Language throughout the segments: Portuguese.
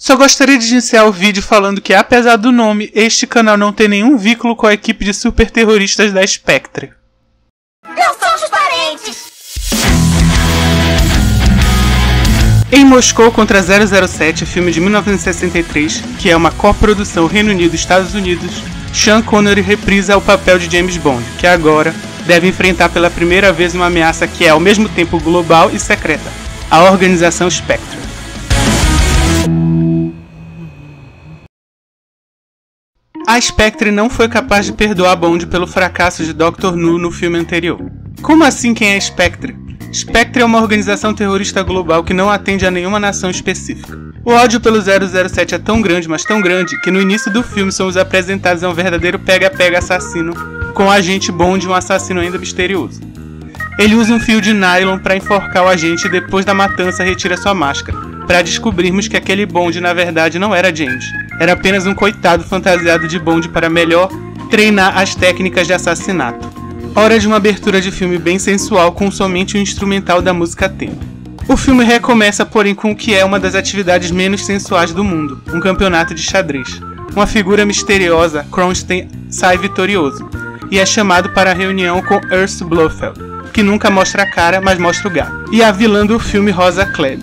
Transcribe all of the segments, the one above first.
Só gostaria de iniciar o vídeo falando que, apesar do nome, este canal não tem nenhum vínculo com a equipe de super terroristas da Spectre. Não somos parentes! Em Moscou contra 007, filme de 1963, que é uma coprodução Reino Unido-Estados Unidos, Sean Connery reprisa o papel de James Bond, que agora deve enfrentar pela primeira vez uma ameaça que é ao mesmo tempo global e secreta, a Organização Spectre. A Spectre não foi capaz de perdoar Bond pelo fracasso de Dr. No no filme anterior. Como assim quem é Spectre? Spectre é uma organização terrorista global que não atende a nenhuma nação específica. O ódio pelo 007 é tão grande, mas tão grande, que no início do filme somos apresentados a um verdadeiro pega-pega assassino, com o agente Bond e um assassino ainda misterioso. Ele usa um fio de nylon para enforcar o agente e depois da matança retira sua máscara, para descobrirmos que aquele Bond na verdade não era James, era apenas um coitado fantasiado de Bond para melhor treinar as técnicas de assassinato. Hora de uma abertura de filme bem sensual com somente o instrumental da música tema. O filme recomeça, porém, com o que é uma das atividades menos sensuais do mundo, um campeonato de xadrez. Uma figura misteriosa, Kronstein, sai vitorioso, e é chamado para a reunião com Ernst Blofeld, que nunca mostra a cara, mas mostra o gato, e a vilã do filme Rosa Klebb.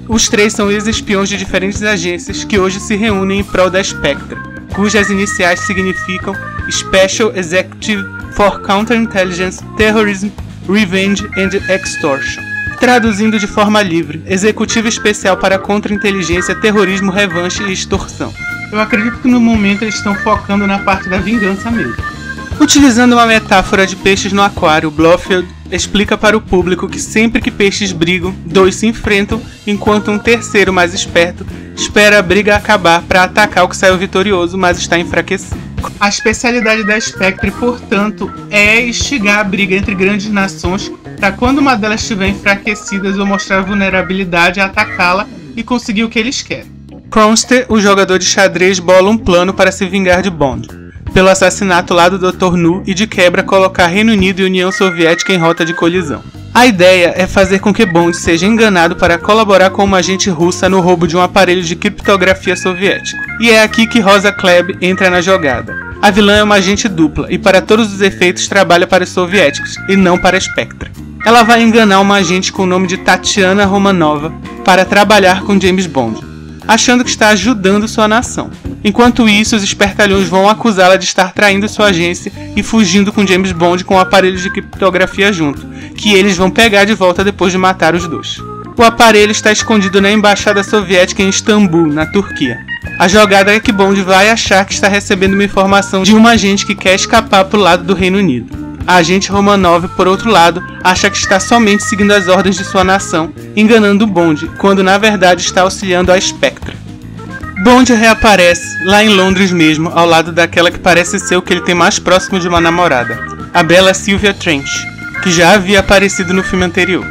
Os três são ex-espiões de diferentes agências que hoje se reúnem em prol da Spectre, cujas iniciais significam Special Executive for Counterintelligence, Terrorism, Revenge and Extortion. Traduzindo de forma livre, Executivo Especial para Contra-Inteligência, Terrorismo, Revanche e Extorsão. Eu acredito que no momento eles estão focando na parte da vingança mesmo. Utilizando uma metáfora de peixes no aquário, Blofeld explica para o público que sempre que peixes brigam, dois se enfrentam, enquanto um terceiro mais esperto espera a briga acabar para atacar o que saiu vitorioso, mas está enfraquecido. A especialidade da Spectre, portanto, é instigar a briga entre grandes nações para quando uma delas estiver enfraquecida ou mostrar vulnerabilidade, atacá-la e conseguir o que eles querem. Kronstein, o jogador de xadrez, bola um plano para se vingar de Bond, pelo assassinato lá do Dr. No e de quebra colocar Reino Unido e União Soviética em rota de colisão. A ideia é fazer com que Bond seja enganado para colaborar com uma agente russa no roubo de um aparelho de criptografia soviético. E é aqui que Rosa Klebb entra na jogada. A vilã é uma agente dupla e para todos os efeitos trabalha para os soviéticos e não para a Spectre. Ela vai enganar uma agente com o nome de Tatiana Romanova para trabalhar com James Bond, achando que está ajudando sua nação. Enquanto isso, os espertalhões vão acusá-la de estar traindo sua agência e fugindo com James Bond com o aparelho de criptografia junto, que eles vão pegar de volta depois de matar os dois. O aparelho está escondido na embaixada soviética em Istambul, na Turquia. A jogada é que Bond vai achar que está recebendo uma informação de uma agente que quer escapar para o lado do Reino Unido. A agente Romanov, por outro lado, acha que está somente seguindo as ordens de sua nação, enganando Bond, quando na verdade está auxiliando a Spectre. Bond reaparece, lá em Londres mesmo, ao lado daquela que parece ser o que ele tem mais próximo de uma namorada, a bela Sylvia Trench, que já havia aparecido no filme anterior.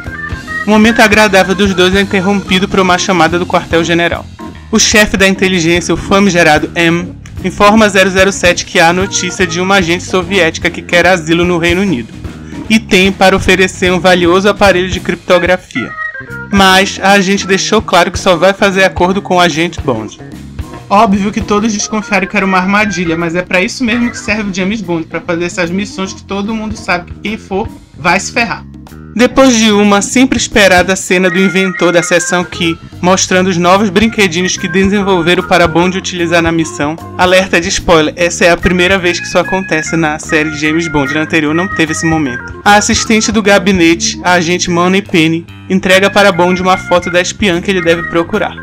O momento agradável dos dois é interrompido por uma chamada do quartel-general. O chefe da inteligência, o famigerado M, informa 007 que há notícia de uma agente soviética que quer asilo no Reino Unido e tem para oferecer um valioso aparelho de criptografia. Mas a agente deixou claro que só vai fazer acordo com o agente Bond. Óbvio que todos desconfiaram que era uma armadilha, mas é para isso mesmo que serve o James Bond, para fazer essas missões que todo mundo sabe que quem for vai se ferrar. Depois de uma sempre esperada cena do inventor da seção Key, mostrando os novos brinquedinhos que desenvolveram para Bond utilizar na missão, alerta de spoiler, essa é a primeira vez que isso acontece na série de James Bond, na anterior não teve esse momento. A assistente do gabinete, a agente Moneypenny, entrega para Bond uma foto da espiã que ele deve procurar.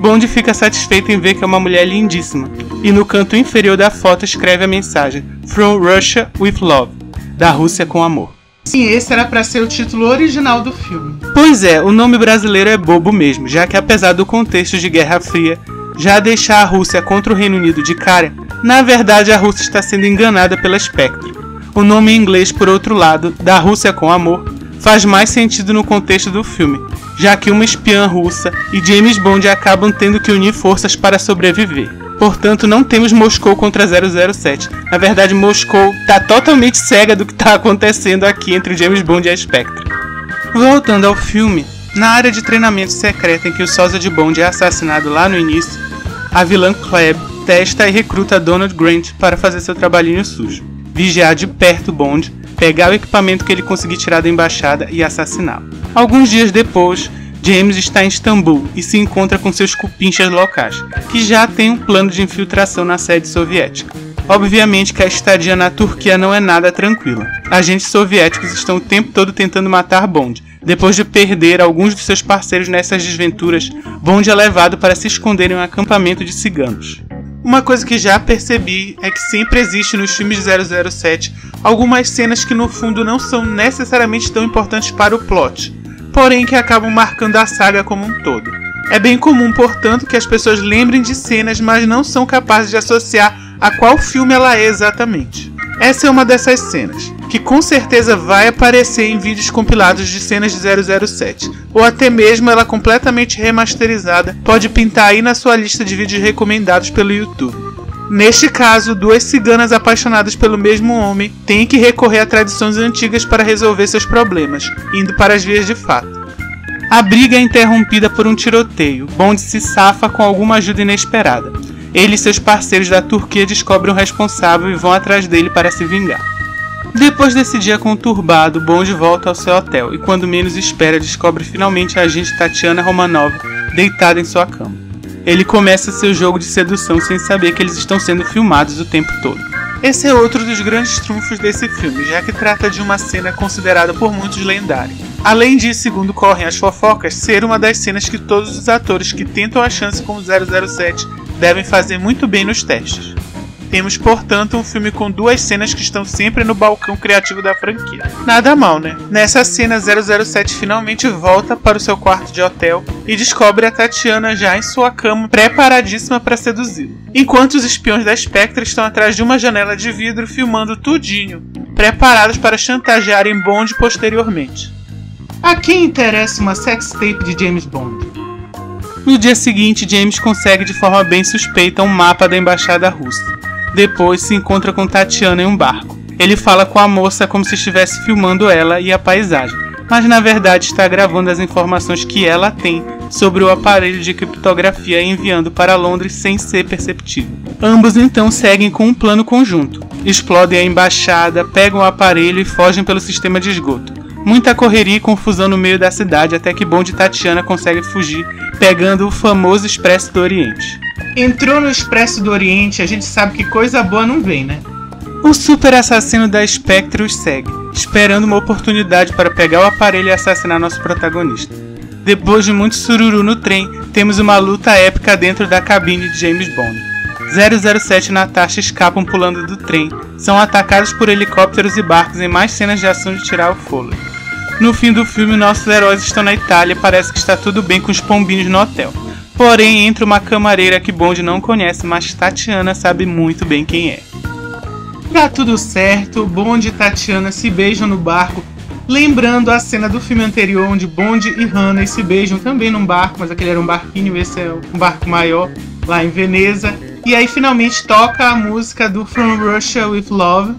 Bond fica satisfeito em ver que é uma mulher lindíssima, e no canto inferior da foto escreve a mensagem From Russia with Love, da Rússia com amor. Sim, esse era para ser o título original do filme. Pois é, o nome brasileiro é bobo mesmo, já que apesar do contexto de Guerra Fria já deixar a Rússia contra o Reino Unido de cara, na verdade a Rússia está sendo enganada pela Spectre. O nome em inglês, por outro lado, da Rússia com amor, faz mais sentido no contexto do filme, já que uma espiã russa e James Bond acabam tendo que unir forças para sobreviver. Portanto, não temos Moscou contra 007. Na verdade, Moscou está totalmente cega do que está acontecendo aqui entre James Bond e a Spectre. Voltando ao filme, Na área de treinamento secreta em que o sósia de Bond é assassinado lá no início, a vilã Klebb testa e recruta Donald Grant para fazer seu trabalhinho sujo, vigiar de perto Bond, pegar o equipamento que ele conseguir tirar da embaixada e assassiná-lo. Alguns dias depois, James está em Istambul e se encontra com seus cupinchas locais, que já têm um plano de infiltração na sede soviética. Obviamente que a estadia na Turquia não é nada tranquila. Agentes soviéticos estão o tempo todo tentando matar Bond. Depois de perder alguns de seus parceiros nessas desventuras, Bond é levado para se esconder em um acampamento de ciganos. Uma coisa que já percebi é que sempre existe nos filmes de 007 algumas cenas que no fundo não são necessariamente tão importantes para o plot, porém que acabam marcando a saga como um todo. É bem comum, portanto, que as pessoas lembrem de cenas, mas não são capazes de associar a qual filme ela é exatamente. Essa é uma dessas cenas, que com certeza vai aparecer em vídeos compilados de cenas de 007, ou até mesmo ela completamente remasterizada pode pintar aí na sua lista de vídeos recomendados pelo YouTube. Neste caso, duas ciganas apaixonadas pelo mesmo homem têm que recorrer a tradições antigas para resolver seus problemas, indo para as vias de fato. A briga é interrompida por um tiroteio. Bond se safa com alguma ajuda inesperada. Ele e seus parceiros da Turquia descobrem o responsável e vão atrás dele para se vingar. Depois desse dia conturbado, Bond volta ao seu hotel e quando menos espera descobre finalmente a agente Tatiana Romanov deitada em sua cama. Ele começa seu jogo de sedução sem saber que eles estão sendo filmados o tempo todo. Esse é outro dos grandes trunfos desse filme, já que trata de uma cena considerada por muitos lendária. Além de, segundo correm as fofocas, ser uma das cenas que todos os atores que tentam a chance como 007 devem fazer muito bem nos testes. Temos, portanto, um filme com duas cenas que estão sempre no balcão criativo da franquia. Nada mal, né? Nessa cena, 007 finalmente volta para o seu quarto de hotel e descobre a Tatiana já em sua cama, preparadíssima para seduzi-lo. Enquanto os espiões da Spectre estão atrás de uma janela de vidro filmando tudinho, preparados para chantagearem Bond posteriormente. A quem interessa uma sextape de James Bond? No dia seguinte, James consegue de forma bem suspeita um mapa da embaixada russa. Depois se encontra com Tatiana em um barco. Ele fala com a moça como se estivesse filmando ela e a paisagem, mas na verdade está gravando as informações que ela tem sobre o aparelho de criptografia e enviando para Londres sem ser perceptível. Ambos então seguem com um plano conjunto. Explodem a embaixada, pegam o aparelho e fogem pelo sistema de esgoto. Muita correria e confusão no meio da cidade até que Bond e Tatiana conseguem fugir, pegando o famoso Expresso do Oriente. Entrou no Expresso do Oriente, a gente sabe que coisa boa não vem, né? O super assassino da Spectre os segue, esperando uma oportunidade para pegar o aparelho e assassinar nosso protagonista. Depois de muito sururu no trem, temos uma luta épica dentro da cabine de James Bond. 007 e Natasha escapam pulando do trem, são atacados por helicópteros e barcos em mais cenas de ação de tirar o fôlego. No fim do filme, nossos heróis estão na Itália e parece que está tudo bem com os pombinhos no hotel. Porém, entra uma camareira que Bond não conhece, mas Tatiana sabe muito bem quem é. Dá tudo certo, Bond e Tatiana se beijam no barco, lembrando a cena do filme anterior onde Bond e Hannah se beijam também num barco, mas aquele era um barquinho, esse é um barco maior, lá em Veneza. E aí finalmente toca a música do From Russia With Love.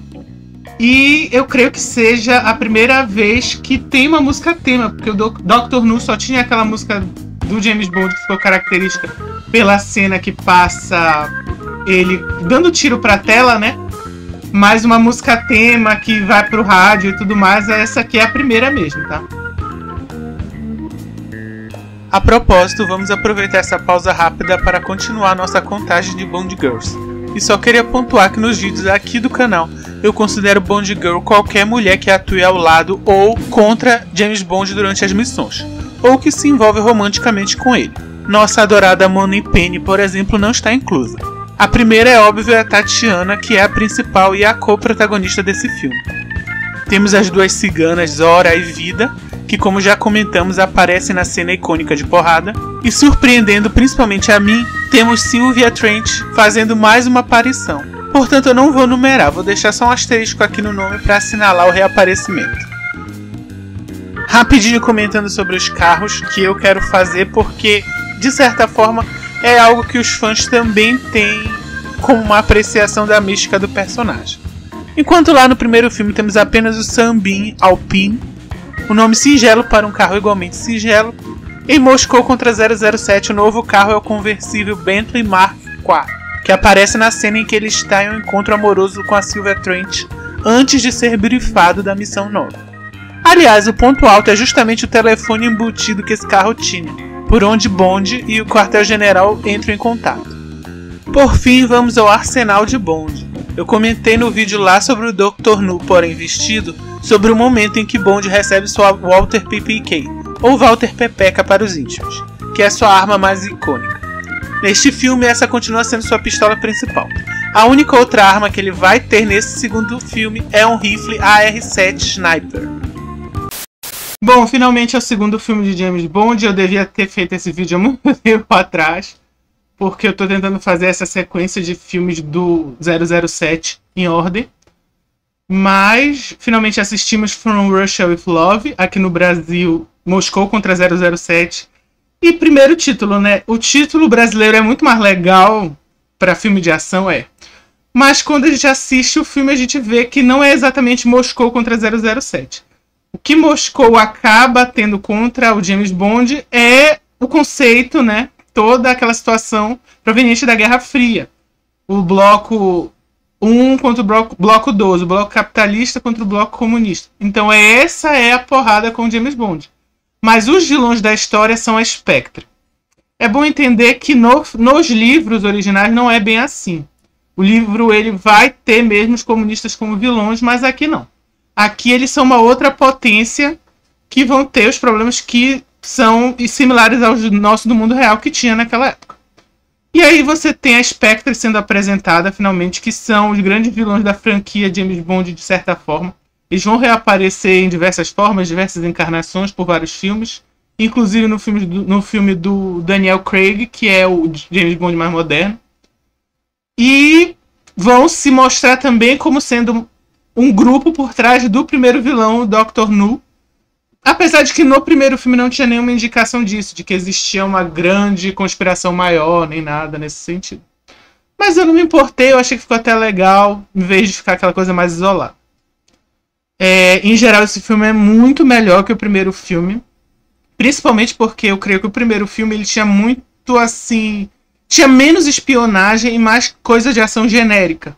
E eu creio que seja a primeira vez que tem uma música tema, porque o Dr. No só tinha aquela música do James Bond que ficou característica pela cena que passa ele dando tiro pra tela, né? Mais uma música tema que vai pro rádio e tudo mais, essa aqui é a primeira mesmo, tá? A propósito, vamos aproveitar essa pausa rápida para continuar nossa contagem de Bond Girls. E só queria pontuar que nos vídeos aqui do canal eu considero Bond Girl qualquer mulher que atue ao lado ou contra James Bond durante as missões, ou que se envolve romanticamente com ele. Nossa adorada Moneypenny, por exemplo, não está inclusa. A primeira é óbvio a Tatiana, que é a principal e a co-protagonista desse filme. Temos as duas ciganas Zora e Vida, que como já comentamos aparecem na cena icônica de porrada, e surpreendendo principalmente a mim, temos Sylvia Trent fazendo mais uma aparição. Portanto eu não vou numerar, vou deixar só um asterisco aqui no nome para assinalar o reaparecimento. Rapidinho comentando sobre os carros que eu quero fazer porque, de certa forma, é algo que os fãs também têm como uma apreciação da mística do personagem. Enquanto lá no primeiro filme temos apenas o Sunbeam Alpine, o nome singelo para um carro igualmente singelo, Em Moscou contra 007, o novo carro é o conversível Bentley Mark IV, que aparece na cena em que ele está em um encontro amoroso com a Sylvia Trent antes de ser brifado da missão nova. Aliás, o ponto alto é justamente o telefone embutido que esse carro tinha, por onde Bond e o quartel-general entram em contato. Por fim, vamos ao arsenal de Bond. Eu comentei no vídeo lá sobre o Dr. No, porém vestido, sobre o momento em que Bond recebe sua Walther PPK, ou Walter Pepeca para os íntimos, que é sua arma mais icônica. Neste filme, essa continua sendo sua pistola principal. A única outra arma que ele vai ter nesse segundo filme é um rifle AR-7 Sniper. Bom, finalmente é o segundo filme de James Bond. Eu devia ter feito esse vídeo há muito tempo atrás, porque eu estou tentando fazer essa sequência de filmes do 007 em ordem. Mas, finalmente assistimos From Russia with Love, aqui no Brasil, Moscou contra 007. E primeiro título, né? O título brasileiro é muito mais legal para filme de ação, Mas quando a gente assiste o filme, a gente vê que não é exatamente Moscou contra 007. O que Moscou acaba tendo contra o James Bond é o conceito, né? Toda aquela situação proveniente da Guerra Fria. O bloco 1 contra o bloco 2, o bloco capitalista contra o bloco comunista. Então essa é a porrada com o James Bond. Mas os vilões da história são a Spectre. É bom entender que nos livros originais não é bem assim. O livro ele vai ter mesmo os comunistas como vilões, mas aqui não. Aqui eles são uma outra potência que vão ter os problemas que são similares aos nossos do mundo real que tinha naquela época. E aí você tem a Spectre sendo apresentada finalmente, que são os grandes vilões da franquia James Bond de certa forma. Eles vão reaparecer em diversas formas, diversas encarnações por vários filmes. Inclusive no filme do Daniel Craig, que é o James Bond mais moderno. E vão se mostrar também como sendo um grupo por trás do primeiro vilão, o Dr. No. Apesar de que no primeiro filme não tinha nenhuma indicação disso, de que existia uma grande conspiração maior, nem nada nesse sentido. Mas eu não me importei, eu achei que ficou até legal, em vez de ficar aquela coisa mais isolada. Em geral, esse filme é muito melhor que o primeiro filme. Principalmente porque eu creio que o primeiro filme ele tinha muito assim... Tinha menos espionagem e mais coisa de ação genérica. Não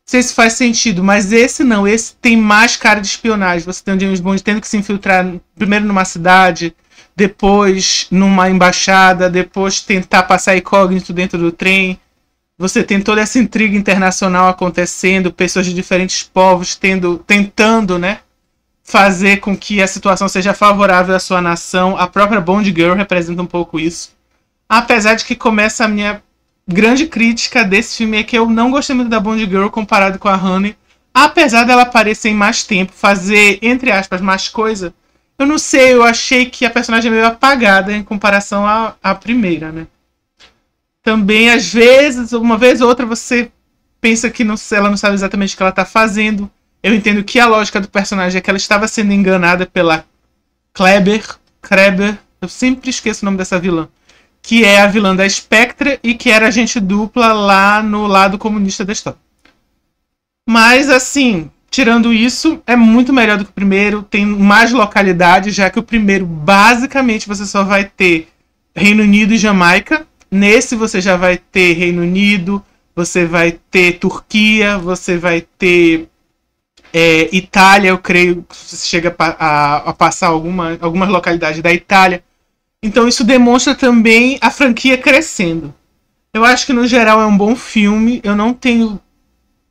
sei se faz sentido, mas esse não. Esse tem mais cara de espionagem. Você tem o James Bond tendo que se infiltrar primeiro numa cidade, depois numa embaixada, depois tentar passar incógnito dentro do trem. Você tem toda essa intriga internacional acontecendo, pessoas de diferentes povos tentando, né, fazer com que a situação seja favorável à sua nação. A própria Bond Girl representa um pouco isso. Apesar de que começa a minha grande crítica desse filme é que eu não gostei muito da Bond Girl comparado com a Honey. Apesar dela aparecer em mais tempo, fazer, entre aspas, mais coisa, eu não sei, eu achei que a personagem é meio apagada em comparação à primeira, né? Também, às vezes, uma vez ou outra, você pensa que ela não sabe exatamente o que ela está fazendo. Eu entendo que a lógica do personagem é que ela estava sendo enganada pela Kleber, eu sempre esqueço o nome dessa vilã, que é a vilã da Spectre e que era agente dupla lá no lado comunista da história. Mas, assim, tirando isso, é muito melhor do que o primeiro, tem mais localidade, já que o primeiro, basicamente, você só vai ter Reino Unido e Jamaica. Nesse você já vai ter Reino Unido, você vai ter Turquia, você vai ter Itália, eu creio que você chega a passar algumas localidades da Itália. Então isso demonstra também a franquia crescendo. Eu acho que no geral é um bom filme, eu não tenho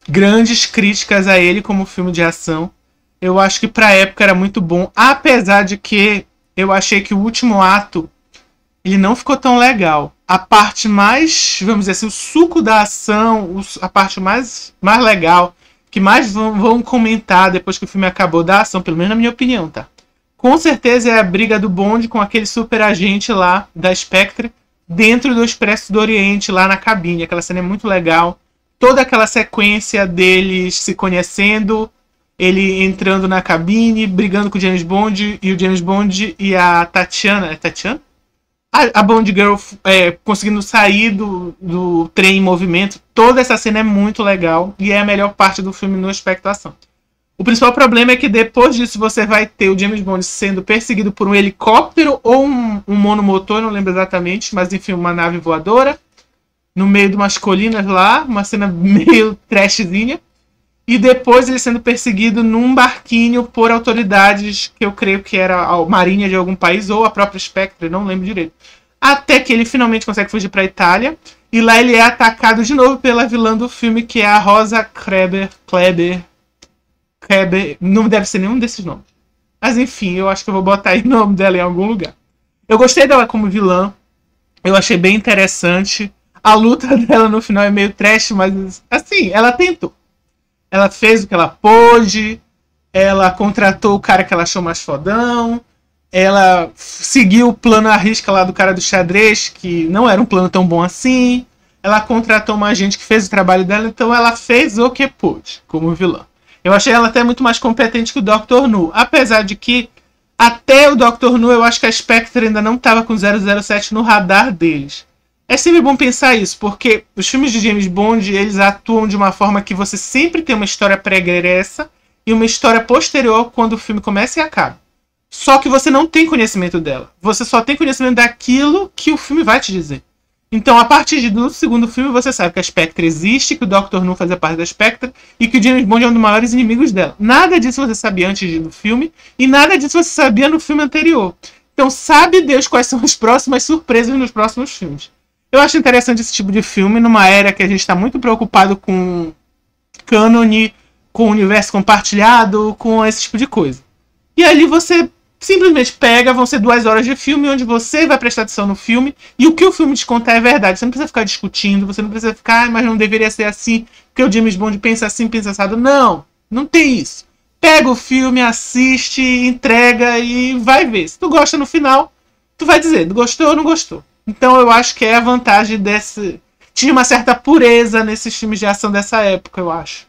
grandes críticas a ele como filme de ação. Eu acho que pra época era muito bom, apesar de que eu achei que o último ato ele não ficou tão legal. A parte mais, vamos dizer assim, o suco da ação, a parte mais legal, que mais vão comentar depois que o filme acabou da ação, pelo menos na minha opinião, tá? Com certeza é a briga do Bond com aquele super agente lá da Spectre dentro do Expresso do Oriente, lá na cabine. Aquela cena é muito legal. Toda aquela sequência deles se conhecendo, ele entrando na cabine, brigando com o James Bond, e o James Bond e a Tatiana... É Tatiana? A Bond Girl conseguindo sair do trem em movimento. Toda essa cena é muito legal e é a melhor parte do filme no aspecto ação. O principal problema é que depois disso você vai ter o James Bond sendo perseguido por um helicóptero ou um monomotor, não lembro exatamente, mas enfim, uma nave voadora, no meio de umas colinas lá, uma cena meio trashzinha. E depois ele sendo perseguido num barquinho por autoridades que eu creio que era a marinha de algum país ou a própria Spectre, não lembro direito. Até que ele finalmente consegue fugir para a Itália. E lá ele é atacado de novo pela vilã do filme, que é a Rosa Kleber. Não deve ser nenhum desses nomes. Mas enfim, eu acho que eu vou botar aí o nome dela em algum lugar. Eu gostei dela como vilã. Eu achei bem interessante. A luta dela no final é meio trash, mas assim, ela tentou. Ela fez o que ela pôde. Ela contratou o cara que ela achou mais fodão. Ela seguiu o plano à risca lá do cara do xadrez, que não era um plano tão bom assim. Ela contratou uma agente que fez o trabalho dela, então ela fez o que pôde como vilã. Eu achei ela até muito mais competente que o Dr. No. Apesar de que, até o Dr. No, eu acho que a Spectre ainda não estava com 007 no radar deles. É sempre bom pensar isso, porque os filmes de James Bond, eles atuam de uma forma que você sempre tem uma história pregressa e uma história posterior quando o filme começa e acaba. Só que você não tem conhecimento dela. Você só tem conhecimento daquilo que o filme vai te dizer. Então, a partir do segundo filme, você sabe que a Spectre existe, que o Dr. No fazia parte da Spectre e que o James Bond é um dos maiores inimigos dela. Nada disso você sabia antes do filme e nada disso você sabia no filme anterior. Então, sabe Deus quais são as próximas surpresas nos próximos filmes. Eu acho interessante esse tipo de filme numa era que a gente está muito preocupado com cânone, com o universo compartilhado, com esse tipo de coisa. E ali você simplesmente pega, vão ser 2 horas de filme onde você vai prestar atenção no filme e o que o filme te contar é verdade. Você não precisa ficar discutindo, você não precisa ficar, mas não deveria ser assim, porque o James Bond pensa assim, pensa assado. Não, não tem isso. Pega o filme, assiste, entrega e vai ver. Se tu gosta no final, tu vai dizer, gostou ou não gostou. Então eu acho que é a vantagem desse... Tinha uma certa pureza nesses filmes de ação dessa época, eu acho.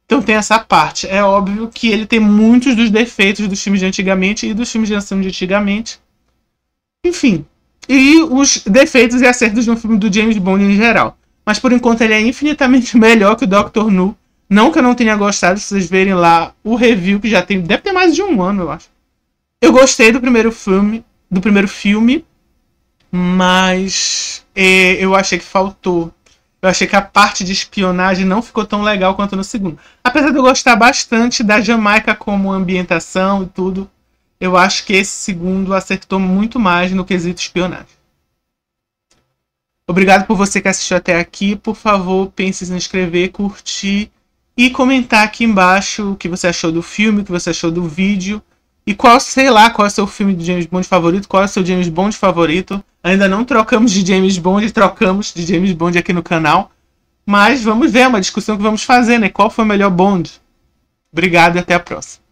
Então tem essa parte. É óbvio que ele tem muitos dos defeitos dos filmes de antigamente e dos filmes de ação de antigamente. Enfim. E os defeitos e acertos de um filme do James Bond em geral. Mas por enquanto ele é infinitamente melhor que o Dr. No. Não que eu não tenha gostado, se vocês verem lá o review, que já tem... Deve ter mais de 1 ano, eu acho. Eu gostei do primeiro filme, mas eu achei que faltou. Eu achei que a parte de espionagem não ficou tão legal quanto no segundo. Apesar de eu gostar bastante da Jamaica como ambientação e tudo, eu acho que esse segundo acertou muito mais no quesito espionagem. Obrigado por você que assistiu até aqui. Por favor, pense em se inscrever, curtir e comentar aqui embaixo o que você achou do filme, o que você achou do vídeo. E qual, sei lá, qual é o seu filme de James Bond favorito, qual é o seu James Bond favorito. Ainda não trocamos de James Bond, trocamos de James Bond aqui no canal. Mas vamos ver, é uma discussão que vamos fazer, né? Qual foi o melhor Bond? Obrigado e até a próxima.